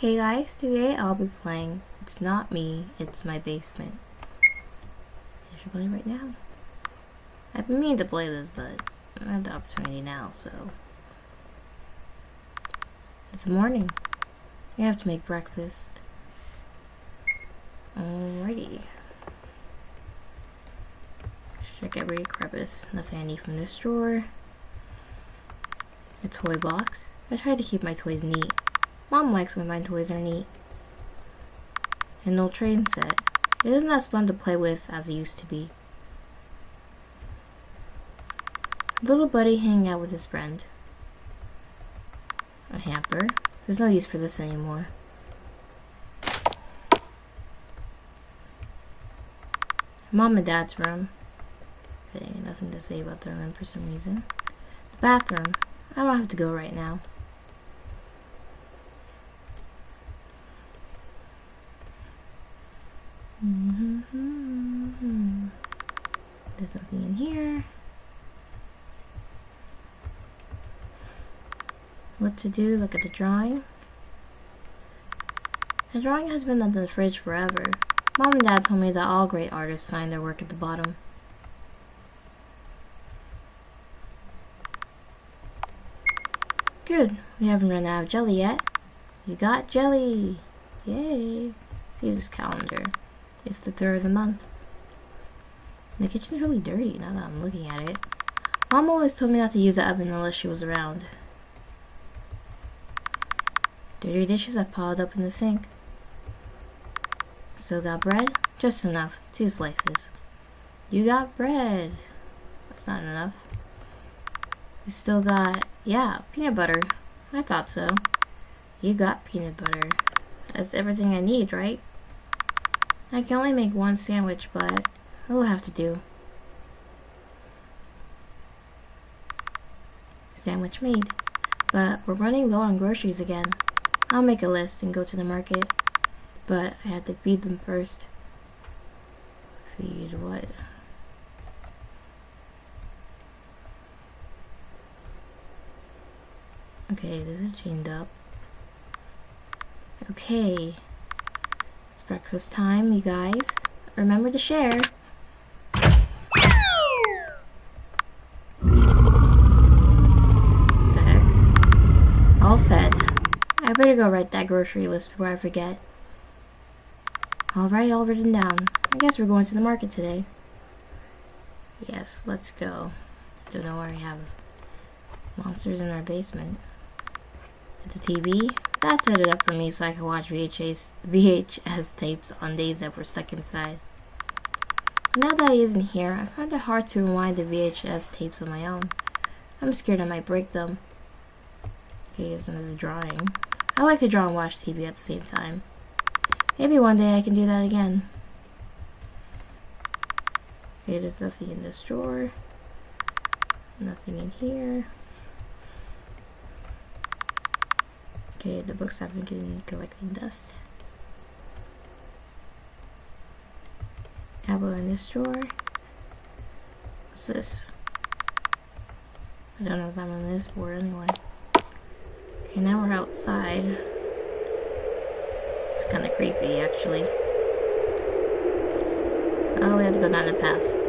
Hey guys, today I'll be playing It's Not Me, It's My Basement. I should play right now. I've been meaning to play this, but I don't have the opportunity now, so. It's morning. I have to make breakfast. Alrighty. Check every crevice. Nothing I need from this drawer. A toy box. I try to keep my toys neat. Mom likes when my toys are neat. An old train set. It isn't as fun to play with as it used to be. Little buddy hanging out with his friend. A hamper. There's no use for this anymore. Mom and Dad's room. Okay, nothing to say about their room for some reason. The bathroom. I don't have to go right now. There's nothing in here. What to do? Look at the drawing. The drawing has been under the fridge forever. Mom and Dad told me that all great artists sign their work at the bottom. Good. We haven't run out of jelly yet. You got jelly! Yay! See this calendar. It's the 3rd of the month. The kitchen's really dirty now that I'm looking at it. Mom always told me not to use the oven unless she was around. Dirty dishes have piled up in the sink. Still got bread? Just enough. 2 slices. You got bread. That's not enough. You still got, yeah, peanut butter. I thought so. You got peanut butter. That's everything I need, right? I can only make 1 sandwich, but it'll have to do. Sandwich made. But we're running low on groceries again. I'll make a list and go to the market. But I have to feed them first. Feed what? Okay, this is chained up. Okay. It's breakfast time, you guys. Remember to share. What the heck? All fed. I better go write that grocery list before I forget. Alright, all written down. I guess we're going to the market today. Yes, let's go. Don't know why we have monsters in our basement. It's a TV. Dad set it up for me so I could watch VHS tapes on days that were stuck inside. Now that he isn't here, I find it hard to rewind the VHS tapes on my own. I'm scared I might break them. Okay, here's another drawing. I like to draw and watch TV at the same time. Maybe one day I can do that again. Okay, there's nothing in this drawer. Nothing in here. Okay, the books have been collecting dust. Apple in this drawer. What's this? I don't know if that one is for anyway. Okay, now we're outside. It's kind of creepy, actually. Oh, we have to go down the path.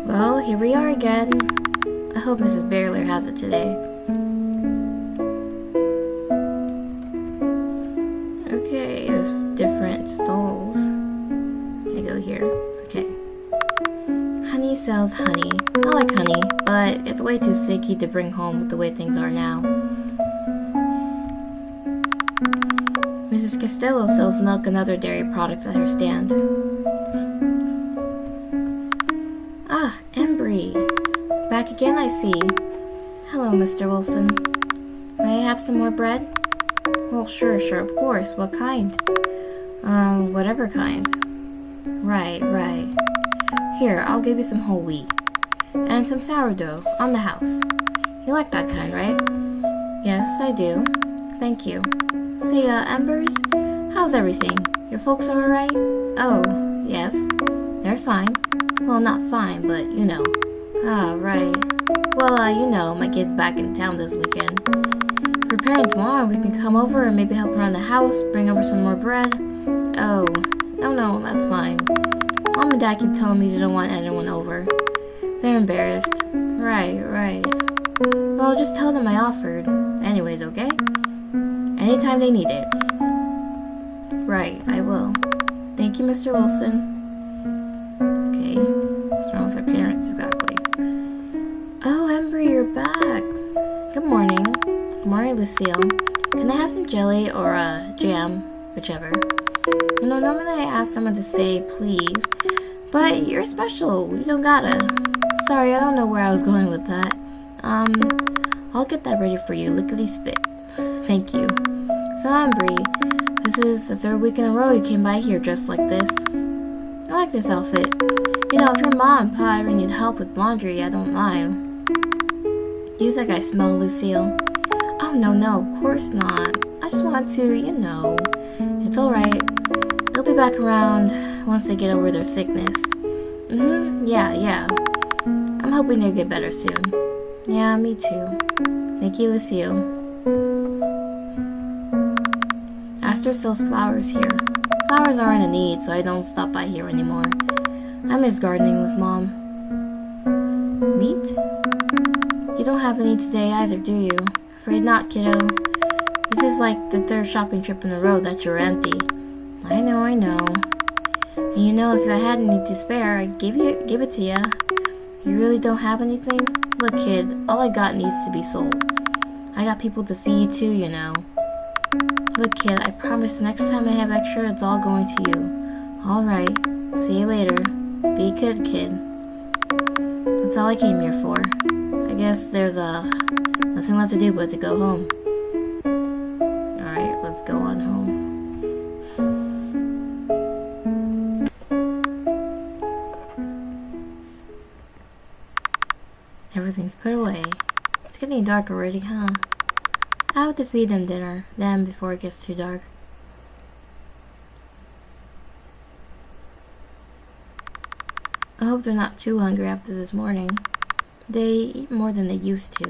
Well, here we are again. I hope Mrs. Barrler has it today. Okay, there's different stalls. I go here. Okay. Honey sells honey. I like honey, but it's way too sticky to bring home with the way things are now. Mrs. Costello sells milk and other dairy products at her stand. Ah, Embry. Back again, I see. Hello, Mr. Wilson. May I have some more bread? Well, sure, of course. What kind? Whatever kind. Right. Here, I'll give you some whole wheat. And some sourdough, on the house. You like that kind, right? Yes, I do. thank you. Say, Embers, how's everything? Your folks are alright? Oh, yes. They're fine. Well, not fine, but you know. Ah, right. Well, you know, my kid's back in town this weekend. If you're preparing tomorrow, we can come over and maybe help around the house, bring over some more bread. Oh, no, that's fine. Mom and Dad keep telling me they don't want anyone over. They're embarrassed. Right. Well, just tell them I offered. Anyways, okay? Anytime they need it. Right, I will. Thank you, Mr. Wilson. Okay, what's wrong with our parents exactly? Oh, Embry, you're back. Good morning. Good morning, Lucille. Can I have some jelly or jam? Whichever. You know, normally I ask someone to say please, but you're special. You don't gotta. Sorry, I don't know where I was going with that. I'll get that ready for you. Lickety spit. Thank you. So, Embry, this is the third week in a row you came by here dressed like this. I like this outfit. You know, if your mom and pa ever need help with laundry, I don't mind. Do you think I smell, Lucille? Oh, no, of course not. I just want to, you know. It's alright. They'll be back around once they get over their sickness. Yeah. I'm hoping they get better soon. Yeah, me too. Thank you, Lucille. Astor sells flowers here. Flowers aren't a need, so I don't stop by here anymore. I miss gardening with Mom. Meat? You don't have any today either, do you? Afraid not, kiddo. This is like the third shopping trip in a row that you're empty. I know. And you know, if I had any to spare, I'd give it to you. You really don't have anything? Look, kid, all I got needs to be sold. I got people to feed too, you know. Look, kid, I promise next time I have extra, it's all going to you. Alright, see you later. Be good, kid. That's all I came here for. I guess there's nothing left to do but to go home. Alright, let's go on home. Everything's put away. It's getting dark already, huh? I have to feed them dinner, then before it gets too dark. I hope they're not too hungry after this morning. They eat more than they used to.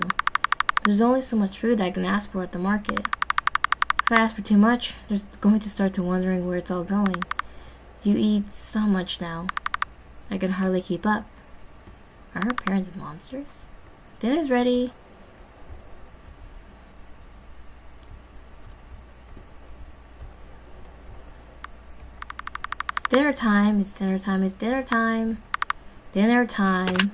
There's only so much food I can ask for at the market. If I ask for too much, they're going to start to wondering where it's all going. You eat so much now. I can hardly keep up. Are our parents monsters? Dinner's ready. It's dinner time. Dinner time.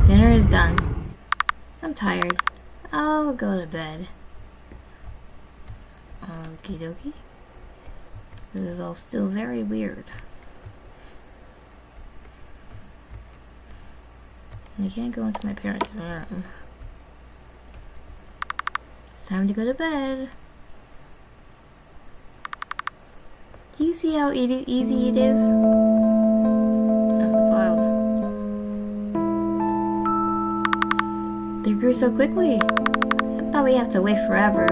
Dinner is done. I'm tired. I'll go to bed. Okie dokie. This is all still very weird. I can't go into my parents' room. It's time to go to bed. Do you see how easy it is? Oh, it's wild. They grew so quickly. I thought we have to wait forever.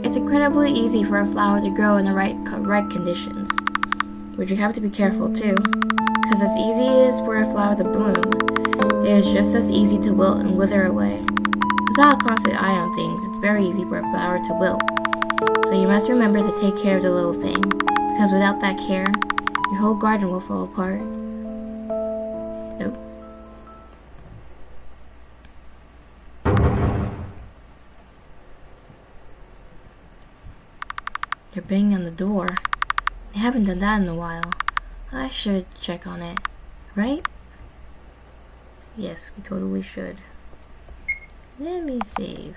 It's incredibly easy for a flower to grow in the right conditions. But you have to be careful too, because as easy as for a flower to bloom, it is just as easy to wilt and wither away. Without a constant eye on things, it's very easy for a flower to wilt. So you must remember to take care of the little thing, because without that care, your whole garden will fall apart. Nope. They're banging on the door. They haven't done that in a while. I should check on it, right? Yes, we totally should. Let me save.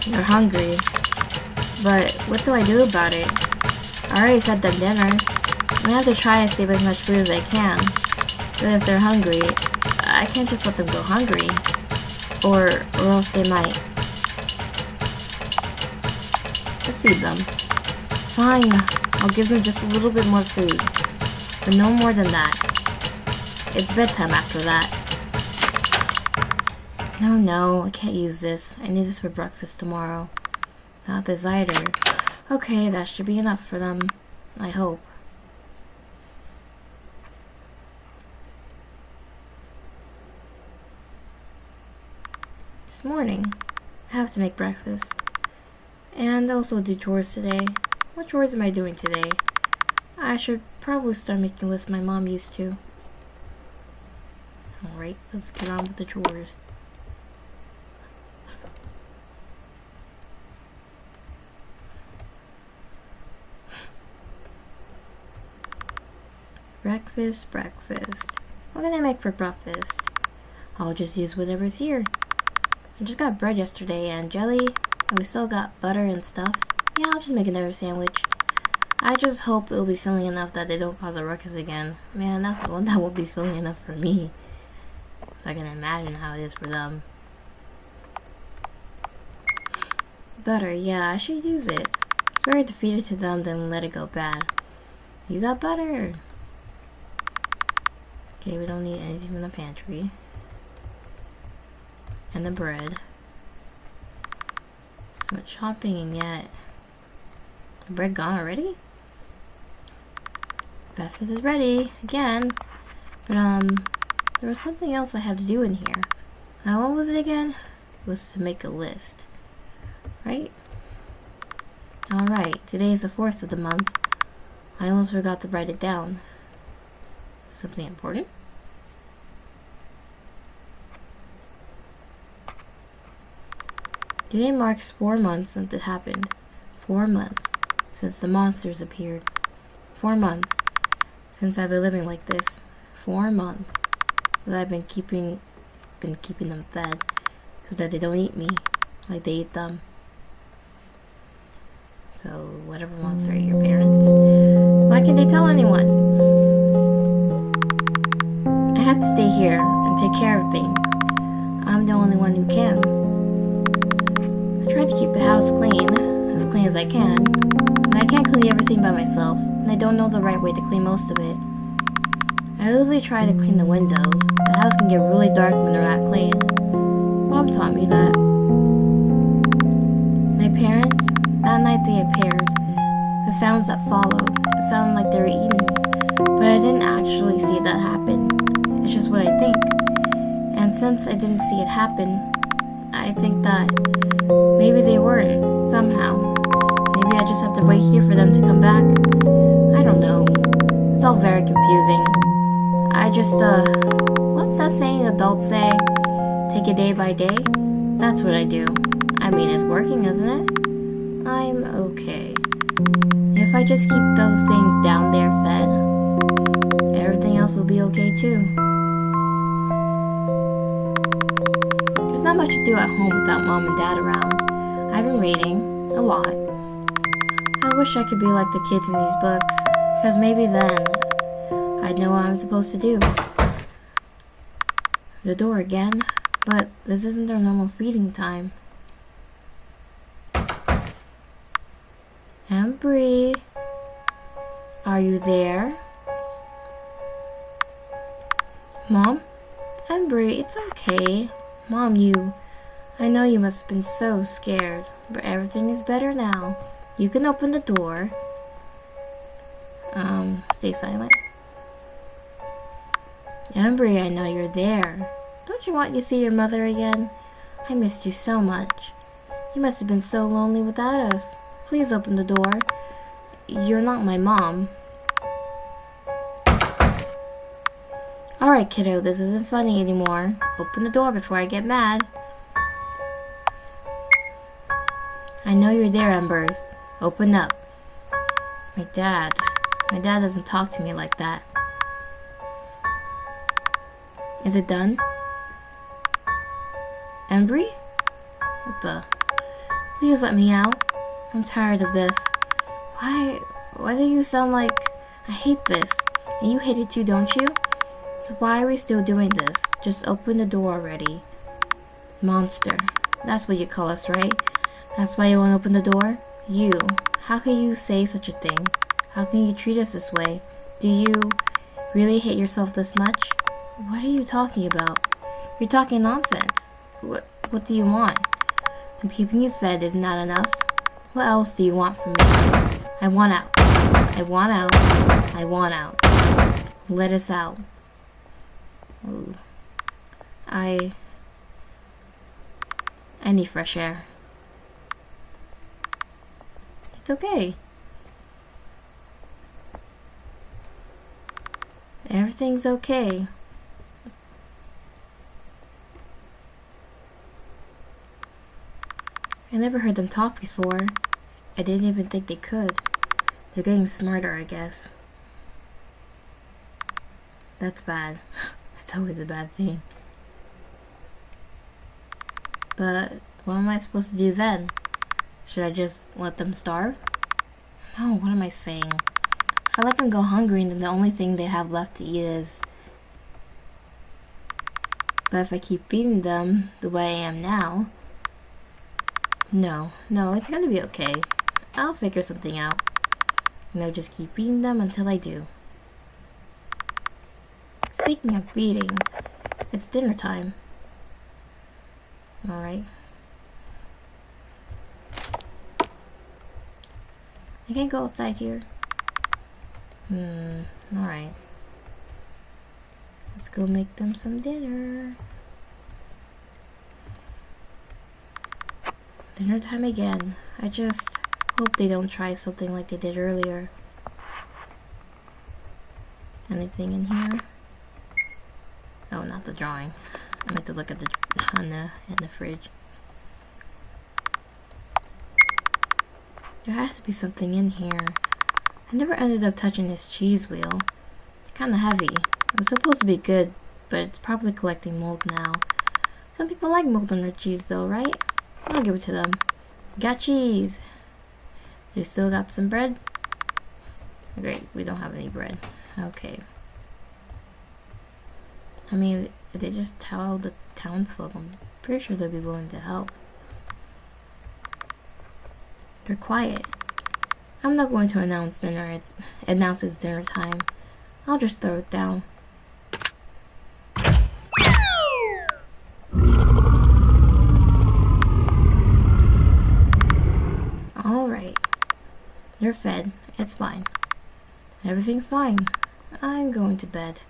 They're hungry, but what do I do about it? I already fed them dinner. I'm gonna have to try and save as much food as I can. But if they're hungry, I can't just let them go hungry. Or else they might. Let's feed them. Fine, I'll give them just a little bit more food. But no more than that. It's bedtime after that. No, I can't use this. I need this for breakfast tomorrow. Not this either. Okay, that should be enough for them. I hope. This morning, I have to make breakfast. And also do chores today. What chores am I doing today? I should probably start making lists my mom used to. Alright, let's get on with the chores. Breakfast. What can I make for breakfast? I'll just use whatever's here. I just got bread yesterday and jelly, and we still got butter and stuff. Yeah, I'll just make another sandwich. I just hope it'll be filling enough that they don't cause a ruckus again. Man, that's the one that won't be filling enough for me. So I can imagine how it is for them. Butter, yeah, I should use it. It's better to feed it to them than let it go bad. You got butter! Okay, we don't need anything from the pantry. And the bread. So much shopping and yet... The bread gone already? Breakfast is ready, again. But there was something else I have to do in here. What was it again? It was to make a list. Right? Alright, today is the 4th of the month. I almost forgot to write it down. Something important? Today marks 4 months since it happened. 4 months since the monsters appeared. 4 months since I've been living like this. 4 months that I've been keeping them fed so that they don't eat me like they eat them. So whatever monster are your parents? Why can't they tell anyone? I have to stay here and take care of things. I'm the only one who can. I try to keep the house as clean as I can, but I can't clean everything by myself, and I don't know the right way to clean most of it. I usually try to clean the windows. The house can get really dark when they're not clean. Mom taught me that. My parents, that night they appeared. The sounds that followed, it sounded like they were eaten, but I didn't actually see that happen. It's just what I think. And since I didn't see it happen, I think that maybe they weren't, somehow. Maybe I just have to wait here for them to come back. I don't know. It's all very confusing. I just, what's that saying adults say? Take it day by day? That's what I do. I mean, it's working, isn't it? I'm okay. If I just keep those things down there fed, everything else will be okay too. There's not much to do at home without Mom and Dad around. I've been reading, a lot. I wish I could be like the kids in these books, because maybe then I'd know what I'm supposed to do. The door again, but this isn't their normal feeding time. Embry, are you there? Mom? Embry, it's okay. Mom, I know you must have been so scared, but everything is better now. You can open the door. Stay silent. Embry, I know you're there. Don't you want to see your mother again? I missed you so much. You must have been so lonely without us. Please open the door. You're not my mom. Alright, kiddo, this isn't funny anymore. Open the door before I get mad. I know you're there, Embers. Open up. My dad doesn't talk to me like that. Is it done? Embry? What the? Please let me out. I'm tired of this. Why do you sound like... I hate this. And you hate it too, don't you? So why are we still doing this? Just open the door already. Monster. That's what you call us, right? That's why you won't open the door? You. How can you say such a thing? How can you treat us this way? Do you really hate yourself this much? What are you talking about? You're talking nonsense. What do you want? And keeping you fed is not enough? What else do you want from me? I want out. I want out. I want out. Let us out. Ooh. I need fresh air. It's okay. Everything's okay. I never heard them talk before. I didn't even think they could. They're getting smarter, I guess. That's bad. It's always a bad thing. But what am I supposed to do then? Should I just let them starve? No, what am I saying? If I let them go hungry, then the only thing they have left to eat is... But if I keep feeding them the way I am now... No, it's gonna be okay. I'll figure something out. And I'll just keep feeding them until I do. Speaking of feeding, it's dinner time. Alright. I can't go outside here. Alright. Let's go make them some dinner. Dinner time again. I just hope they don't try something like they did earlier. Anything in here? Oh, not the drawing. I meant to look at the in the fridge. There has to be something in here. I never ended up touching this cheese wheel. It's kind of heavy. It was supposed to be good, but it's probably collecting mold now. Some people like mold on their cheese though, right? I'll give it to them. Got cheese! You still got some bread? Great, we don't have any bread. Okay. I mean, if they just tell the townsfolk, I'm pretty sure they'll be willing to help. They're quiet. I'm not going to announce it's dinner time. I'll just throw it down. Alright. You're fed. It's fine. Everything's fine. I'm going to bed.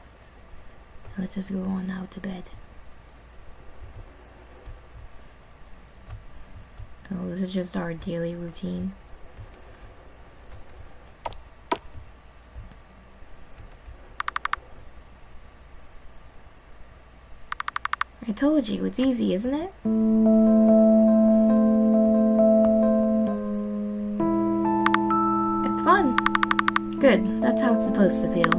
Let's just go on now to bed. So this is just our daily routine. I told you, it's easy, isn't it? It's fun. Good, that's how it's supposed to feel.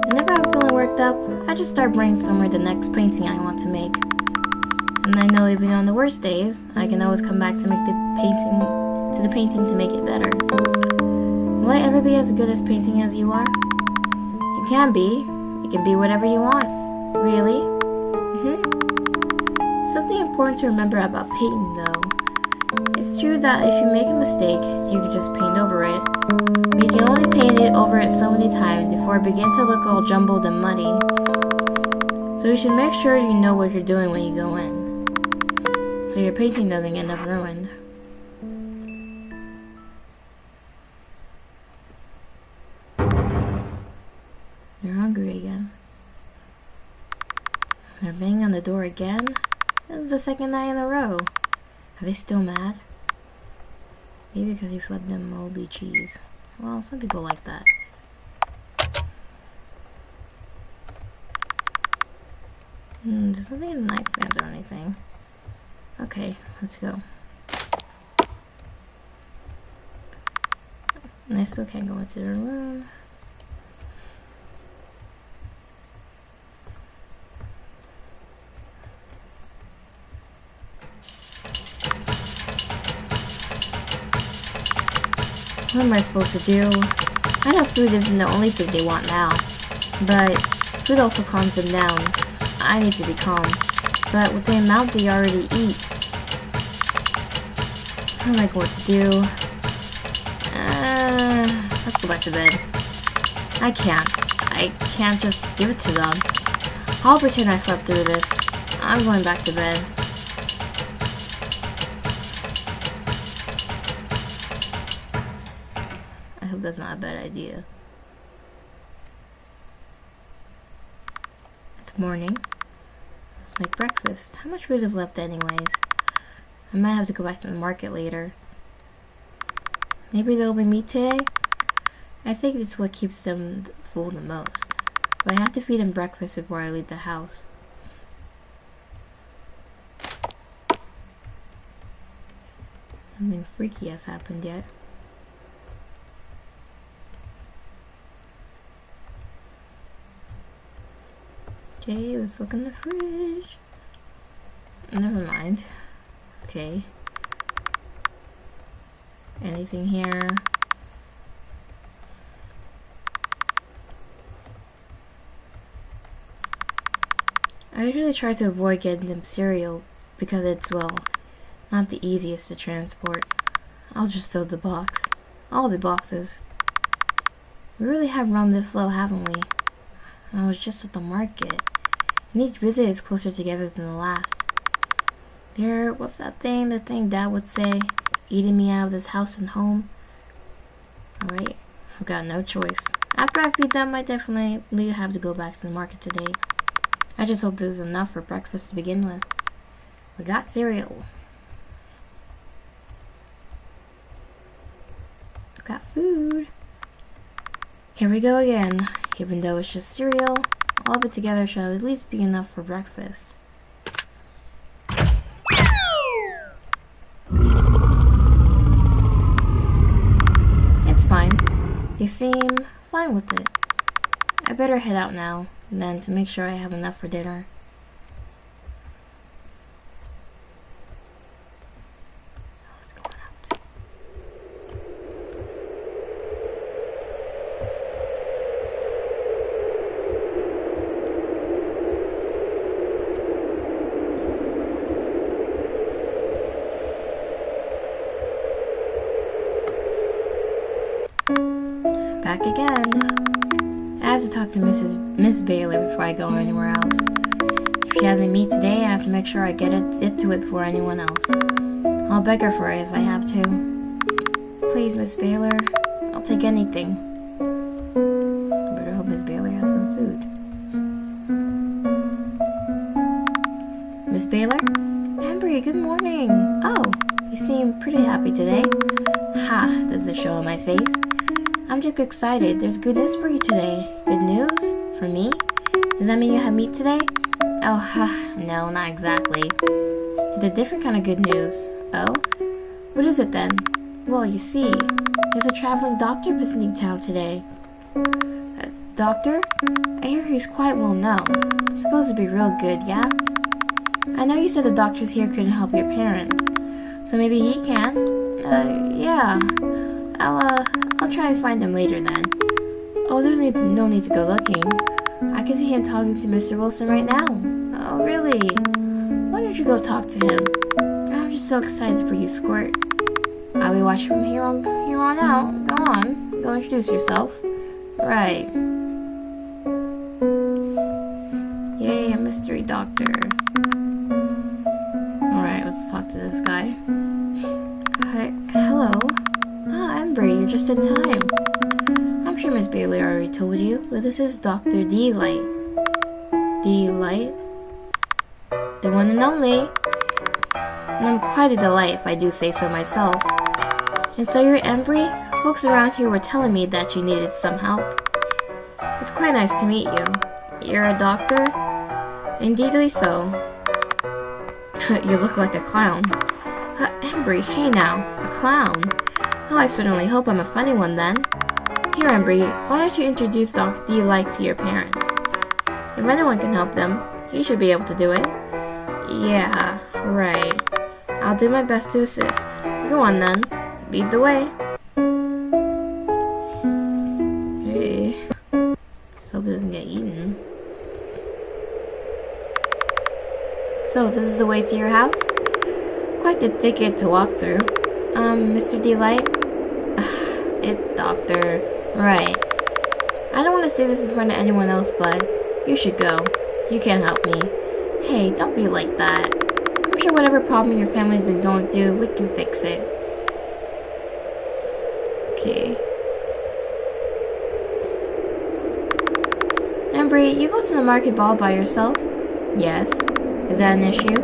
Whenever I'm feeling worked up, I just start brainstorming the next painting I want to make. And I know even on the worst days, I can always come back to make the painting to make it better. Will I ever be as good as painting as you are? You can be. You can be whatever you want. Really? Something important to remember about painting though. It's true that if you make a mistake, you can just paint over it. But you can only paint it over it so many times before it begins to look all jumbled and muddy. So you should make sure you know what you're doing when you go in, so your painting doesn't end up ruined. You're hungry again. They're banging on the door again? This is the second night in a row. Are they still mad? Maybe because you fed them moldy cheese. Well, some people like that. There's nothing in the nightstands or anything. Okay, let's go. And I still can't go into their room. What am I supposed to do? I know food isn't the only thing they want now, but Food also calms them down. I need to be calm. But with the amount they already eat, I don't like what to do. Let's go back to bed. I can't just give it to them. I'll pretend I slept through this. I'm going back to bed. I hope that's not a bad idea. It's morning. Let's make breakfast. How much food is left anyways? I might have to go back to the market later. Maybe there'll be meat today? I think it's what keeps them full the most. But I have to feed them breakfast before I leave the house. Nothing freaky has happened yet. Okay, let's look in the fridge. Never mind. Okay. Anything here? I usually try to avoid getting them cereal because it's, well, not the easiest to transport. I'll just throw the box. All the boxes. We really have run this low, haven't we? I was just at the market. And each visit is closer together than the last. What's that thing? The thing Dad would say? Eating me out of this house and home. Alright, I've got no choice. After I feed them, I definitely have to go back to the market today. I just hope there's enough for breakfast to begin with. We got cereal. I've got food. Here we go again. Even though it's just cereal, all of it together should at least be enough for breakfast. It's fine. They seem fine with it. I better head out now, then to make sure I have enough for dinner. What's going out? Back again. I have to talk to Miss Bailey before I go anywhere else. If she hasn't meat today, I have to make sure I get it to it before anyone else. I'll beg her for it if I have to. Please, Miss Baylor, I'll take anything. I better hope Miss Baylor has some food. Miss Baylor? Embry, good morning. Oh, you seem pretty happy today. Ha, does it show on my face? I'm just excited. There's good news for you today. Good news? For me? Does that mean you have meat today? Oh, no, not exactly. It's a different kind of good news. Oh? What is it then? Well, you see, there's a traveling doctor visiting town today. A doctor? I hear he's quite well known. Supposed to be real good, yeah? I know you said the doctors here couldn't help your parents. So maybe he can? Yeah. I'll try and find them later then. Oh, there's no need to go looking. I can see him talking to Mr. Wilson right now. Oh, really? Why don't you go talk to him? I'm just so excited for you, Squirt. I'll be watching from here on out. Go on. Go introduce yourself. Right. Yay, a mystery doctor. Alright, let's talk to this guy. Hi, hello. Ah, Embry, you're just in time. I'm sure Miss Bailey already told you, but this is Dr. D-Light. D-Light? The one and only. And I'm quite a delight if I do say so myself. And so you're Embry? Folks around here were telling me that you needed some help. It's quite nice to meet you. You're a doctor? Indeedly so. You look like a clown. Embry, hey now, a clown. Oh, I certainly hope I'm a funny one then. Here, Embry, why don't you introduce Dr. D-Light to your parents? If anyone can help them, he should be able to do it. Yeah, right. I'll do my best to assist. Go on then, lead the way. Hey, just hope it doesn't get eaten. So, this is the way to your house? Quite the thicket to walk through. Mr. Delight? It's Doctor. Right. I don't want to say this in front of anyone else, but you should go. You can't help me. Hey, don't be like that. I'm sure whatever problem your family's been going through, we can fix it. Okay. Embry, you go to the market ball by yourself? Yes. Is that an issue?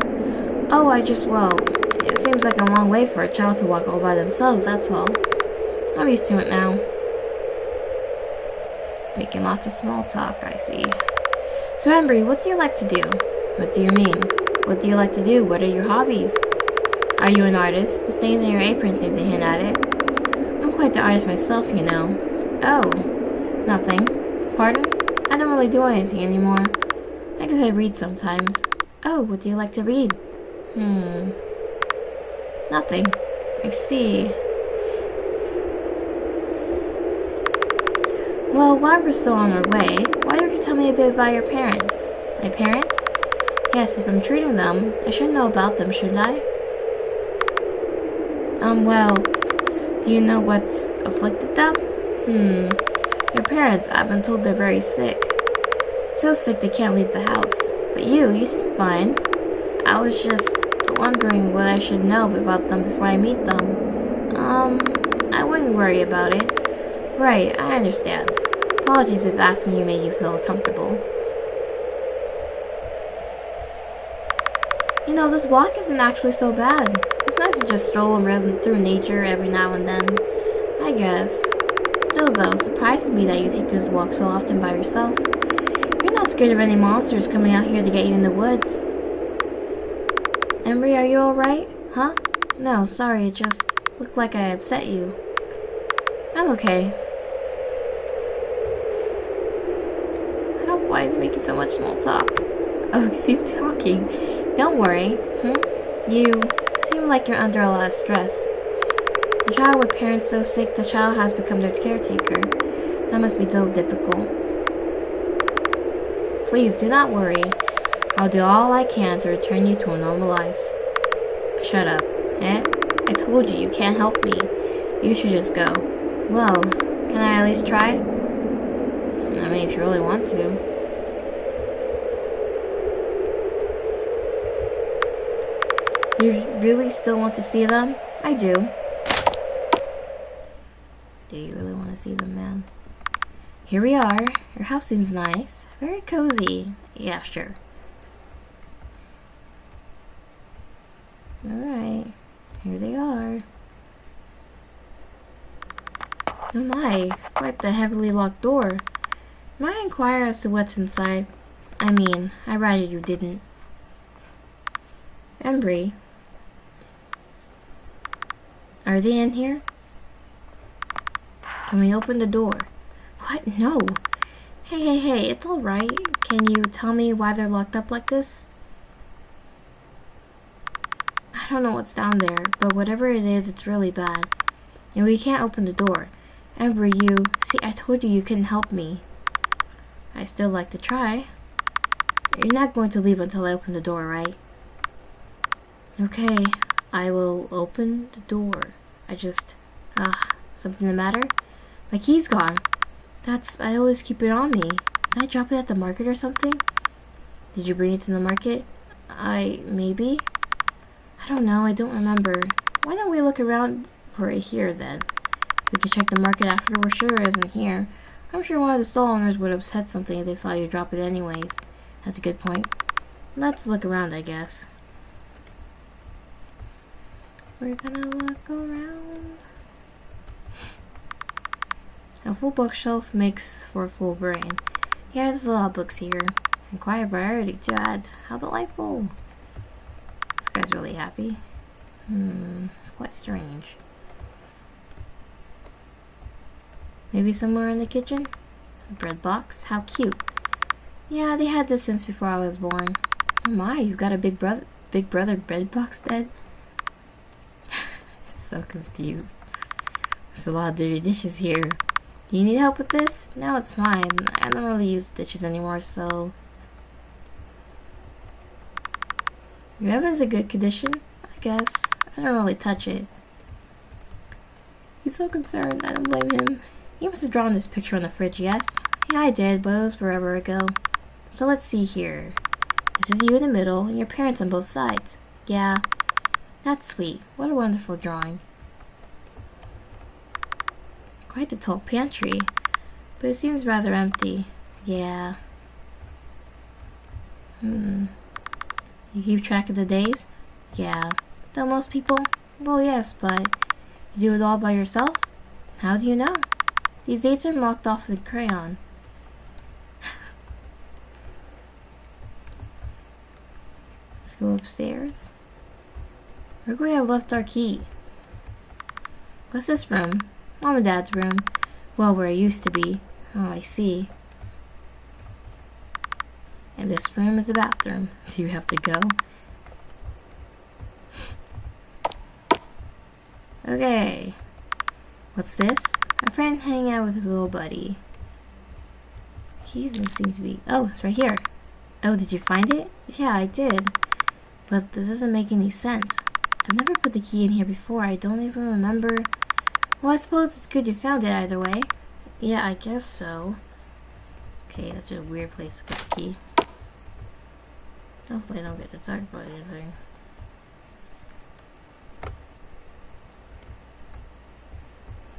Oh, it seems like a long way for a child to walk all by themselves, that's all. I'm used to it now. Making lots of small talk, I see. So Embry, what do you like to do? What do you mean? What do you like to do? What are your hobbies? Are you an artist? The stains on your apron seem to hint at it. I'm quite the artist myself, you know. Oh, nothing. Pardon? I don't really do anything anymore. I guess I read sometimes. Oh, what do you like to read? Nothing. I see. Well, while we're still on our way, why don't you tell me a bit about your parents? My parents? Yes, if I'm treating them, I should know about them, shouldn't I? Well, do you know what's afflicted them? Your parents, I've been told they're very sick. So sick they can't leave the house. But you seem fine. I was just wondering what I should know about them before I meet them. I wouldn't worry about it. Right, I understand. Apologies if asking you made you feel uncomfortable. You know, this walk isn't actually so bad. It's nice to just stroll and run through nature every now and then. I guess. Still though, it surprises me that you take this walk so often by yourself. You're not scared of any monsters coming out here to get you in the woods. Embry, are you alright? Huh? No, sorry, it just looked like I upset you. I'm okay. Why is it making so much small talk? Oh, keep talking. Don't worry. You seem like you're under a lot of stress. A child with parents so sick, the child has become their caretaker. That must be so difficult. Please do not worry. I'll do all I can to return you to a normal life. Shut up. Eh? I told you can't help me. You should just go. Well, can I at least try? I mean, if you really want to. You really still want to see them? I do. Do you really want to see them, man? Here we are. Your house seems nice. Very cozy. Yeah, sure. Alright. Here they are. Oh my, quite the heavily locked door. May I inquire as to what's inside? I mean, I rather you didn't. Embry. Are they in here? Can we open the door? What? No. Hey, it's alright. Can you tell me why they're locked up like this? I don't know what's down there, but whatever it is, it's really bad. And we can't open the door. Embry, see, I told you couldn't help me. I still like to try. You're not going to leave until I open the door, right? Okay, I will open the door. Something the matter? My key's gone. I always keep it on me. Did I drop it at the market or something? Did you bring it to the market? Maybe? I don't know, I don't remember. Why don't we look around for it here then? We could check the market after we're sure it isn't here. I'm sure one of the stall owners would have said something if they saw you drop it anyways. That's a good point. Let's look around, I guess. We're gonna look around. A full bookshelf makes for a full brain. Yeah, there's a lot of books here. And quite a variety to add. How delightful. This guy's really happy. It's quite strange. Maybe somewhere in the kitchen? A bread box? How cute. Yeah, they had this since before I was born. Oh my, you've got a big brother bread box then? So confused. There's a lot of dirty dishes here. Do you need help with this? No, it's fine. I don't really use dishes anymore, so... Your oven's in good condition, I guess. I don't really touch it. He's so concerned. I don't blame him. You must have drawn this picture on the fridge, yes? Yeah, I did, but it was forever ago. So let's see here. This is you in the middle, and your parents on both sides. Yeah, that's sweet. What a wonderful drawing. Quite the tall pantry, but it seems rather empty. Yeah. You keep track of the days? Yeah. Don't most people? Well, yes, but you do it all by yourself? How do you know? These dates are marked off with crayon. Let's go upstairs. Where could we have left our key? What's this room? Mom and Dad's room. Well, where it used to be. Oh, I see. And this room is the bathroom. Do you have to go? Okay. What's this? My friend hanging out with his little buddy. Keys don't seem to be... Oh, it's right here. Oh, did you find it? Yeah, I did. But this doesn't make any sense. I've never put the key in here before. I don't even remember. Well, I suppose it's good you found it either way. Yeah, I guess so. Okay, that's just a weird place to put the key. Hopefully I don't get attacked by anything.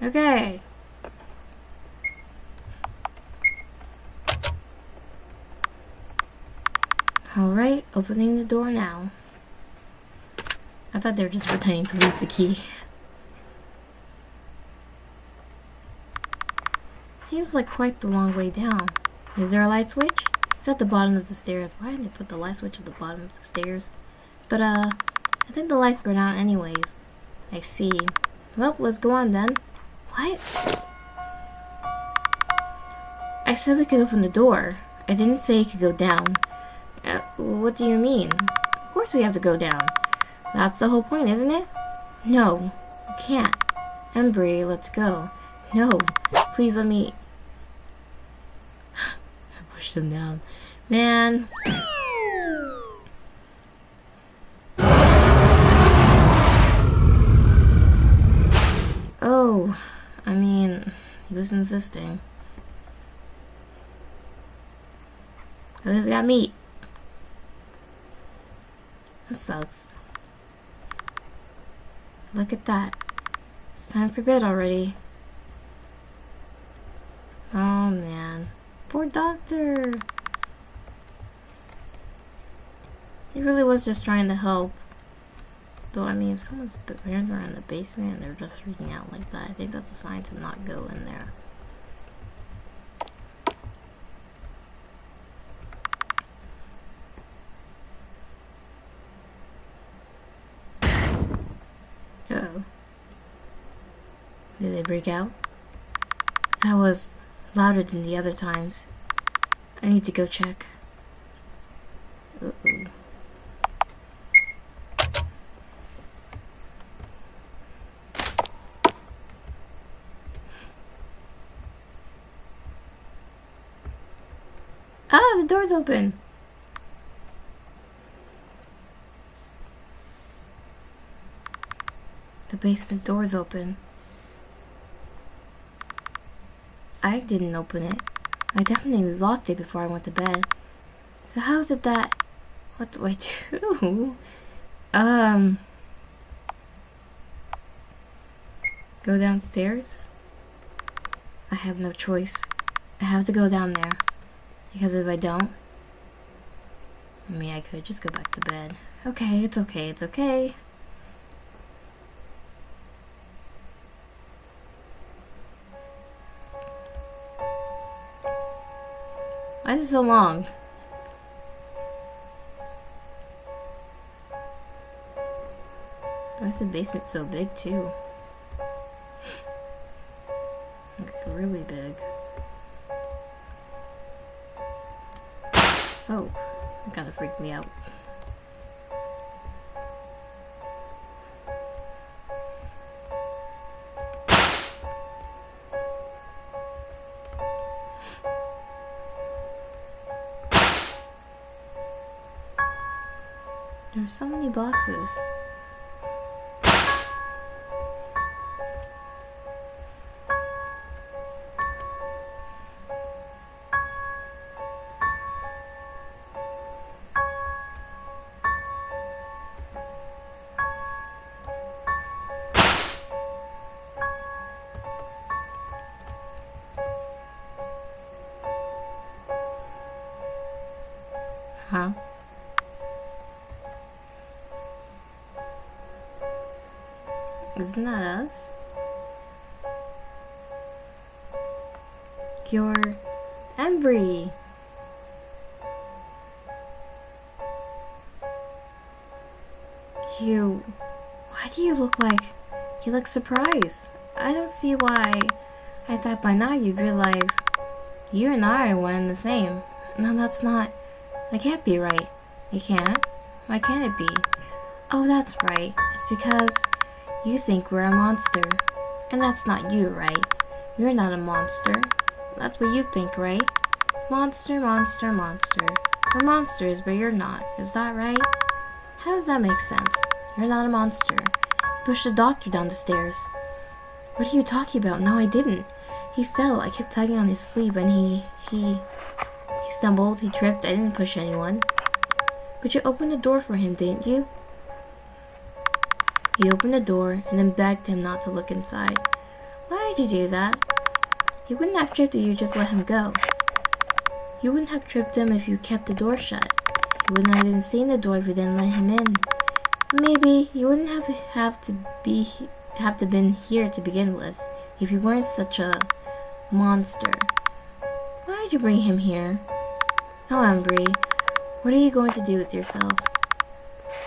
Okay. Alright, opening the door now. I thought they were just pretending to lose the key. Seems like quite the long way down. Is there a light switch? It's at the bottom of the stairs. Why didn't they put the light switch at the bottom of the stairs? But, I think the lights burn out anyways. I see. Well, let's go on then. What? I said we could open the door. I didn't say you could go down. What do you mean? Of course we have to go down. That's the whole point, isn't it? No, you can't. Embry, let's go. No, please let me... I pushed him down. Man. Oh, I mean, he was insisting. At least I got meat. That sucks. Look at that. It's time for bed already. Oh man. Poor doctor. He really was just trying to help. Though, I mean, if someone's parents are in the basement and they're just freaking out like that, I think that's a sign to not go in there. Uh-oh. Did they break out? That was louder than the other times. I need to go check. Uh-oh. Ah, the door's open. The basement door's open. I didn't open it. I definitely locked it before I went to bed. So how is it that... What do I do? Go downstairs? I have no choice. I have to go down there. Because if I don't... I mean, I could just go back to bed. Okay, it's okay, it's okay. Why is it so long? Why is the basement so big too? Like really big. Oh, that kind of freaked me out. There are so many boxes. Huh? Isn't that us? You're Embry. Why do you look like you look surprised? I don't see why. I thought by now you'd realize you and I are one and the same. No, that's not. That can't be right. It can't. Why can't it be? Oh, that's right. It's because you think we're a monster. And that's not you, right? You're not a monster. That's what you think, right? Monster, monster, monster. We're monsters, but you're not. Is that right? How does that make sense? You're not a monster. You pushed the doctor down the stairs. What are you talking about? No, I didn't. He fell. I kept tugging on his sleeve and he stumbled. He tripped. I didn't push anyone. But you opened the door for him, didn't you? You opened the door and then begged him not to look inside. Why did you do that? He wouldn't have tripped if you just let him go. You wouldn't have tripped him if you kept the door shut. You wouldn't have even seen the door if you didn't let him in. Maybe you wouldn't have to been here to begin with if you weren't such a monster. Why did you bring him here? Oh, Embry, what are you going to do with yourself?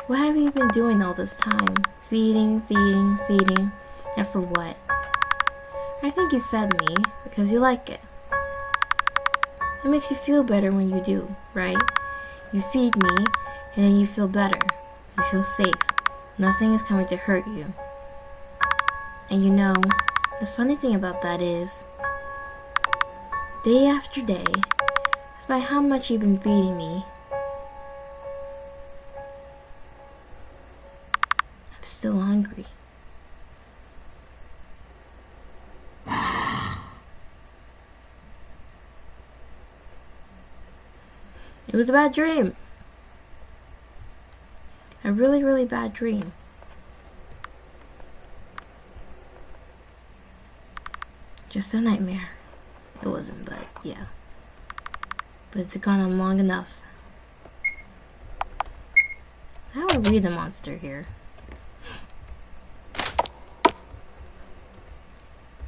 What have you been doing all this time? Feeding, feeding, feeding, and for what? I think you fed me because you like it. It makes you feel better when you do, right? You feed me, and then you feel better. You feel safe. Nothing is coming to hurt you. And you know, the funny thing about that is, day after day, despite how much you've been feeding me, I'm still hungry. It was a bad dream. A really, really bad dream. Just a nightmare. It wasn't, but yeah. But it's gone on long enough. So how are we the monster here?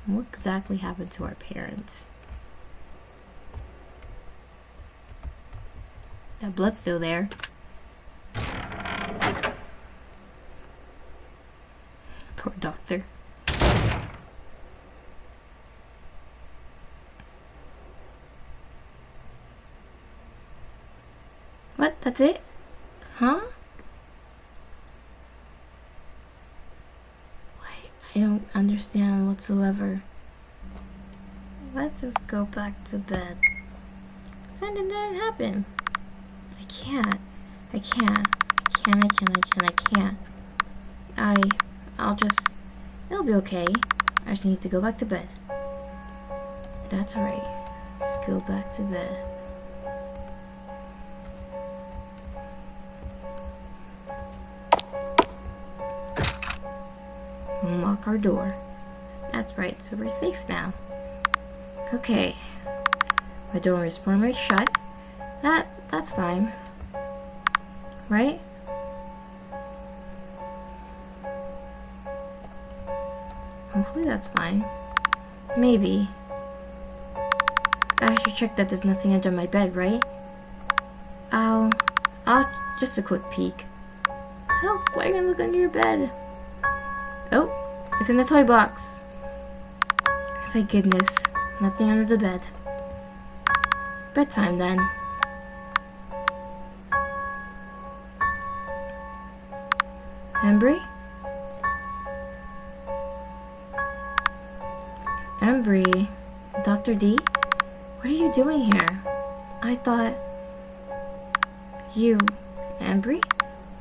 What exactly happened to our parents? That blood's still there. Poor doctor. What? That's it? Huh? Wait, I don't understand whatsoever. Let's just go back to bed. Something didn't happen. I can't. It'll be okay. I just need to go back to bed. That's right. Just go back to bed. Unlock our door. That's right, so we're safe now. Okay. My door is permanently shut. That's fine. Right? Hopefully that's fine. Maybe. I should check that there's nothing under my bed, right? I'll just a quick peek. Help, why are you gonna look under your bed? Oh, it's in the toy box. Thank goodness. Nothing under the bed. Bedtime then. Embry? Embry? Dr. D? What are you doing here? I thought... You... Embry?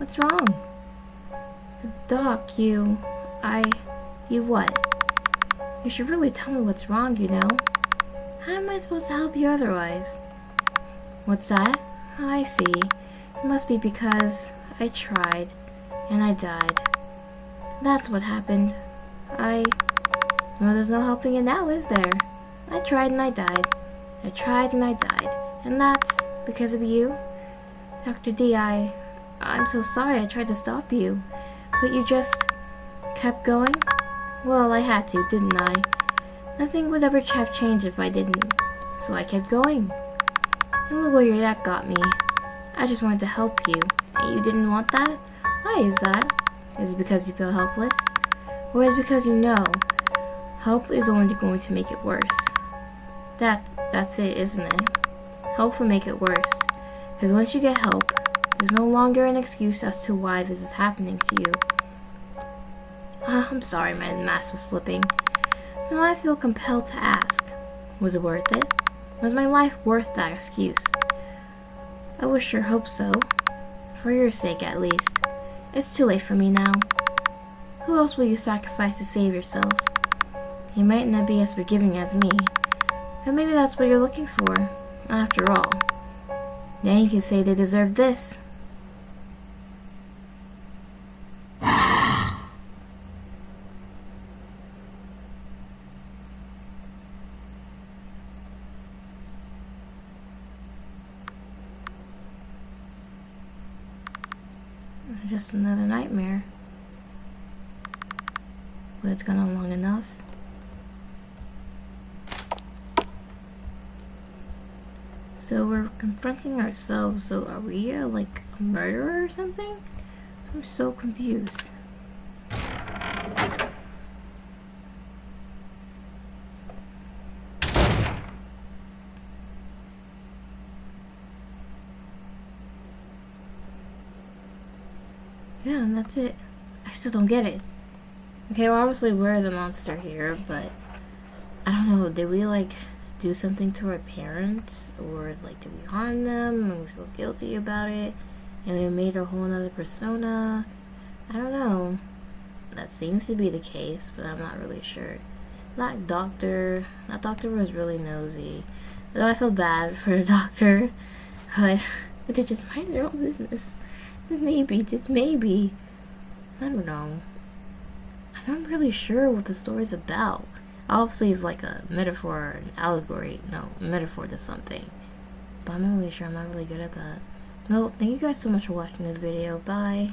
What's wrong? Doc, you what? You should really tell me what's wrong, you know? How am I supposed to help you otherwise? What's that? I see. It must be because I tried, and I died. That's what happened. Well, there's no helping it now, is there? I tried and I died. I tried and I died. And that's because of you? Dr. D, I'm so sorry I tried to stop you. But you just kept going? Well, I had to, didn't I? Nothing would ever have changed if I didn't. So I kept going. And look where your dad got me. I just wanted to help you. And you didn't want that? Why is that? Is it because you feel helpless? Or is it because you know help is only going to make it worse? That's it, isn't it? Help will make it worse. Because once you get help, there's no longer an excuse as to why this is happening to you. I'm sorry, my mask was slipping. So now I feel compelled to ask, was it worth it? Was my life worth that excuse? I would sure hope so. For your sake, at least. It's too late for me now. Who else will you sacrifice to save yourself? You might not be as forgiving as me, but maybe that's what you're looking for, after all. Then you can say they deserve this. Just another nightmare. But it's gone on long enough. So we're confronting ourselves, so are we like a murderer or something? I'm so confused. Yeah, and that's it. I still don't get it. Okay, well, obviously we're the monster here, but I don't know, did we like do something to our parents? Or like did we harm them and we feel guilty about it? And we made a whole nother persona? I don't know. That seems to be the case, but I'm not really sure. That doctor was really nosy. Though I feel bad for the doctor, but they just mind their own business. Maybe, just maybe. I don't know. I'm not really sure what the story's about. Obviously, it's like a metaphor, an allegory. No, a metaphor to something. But I'm not really sure. I'm not really good at that. Well, thank you guys so much for watching this video. Bye.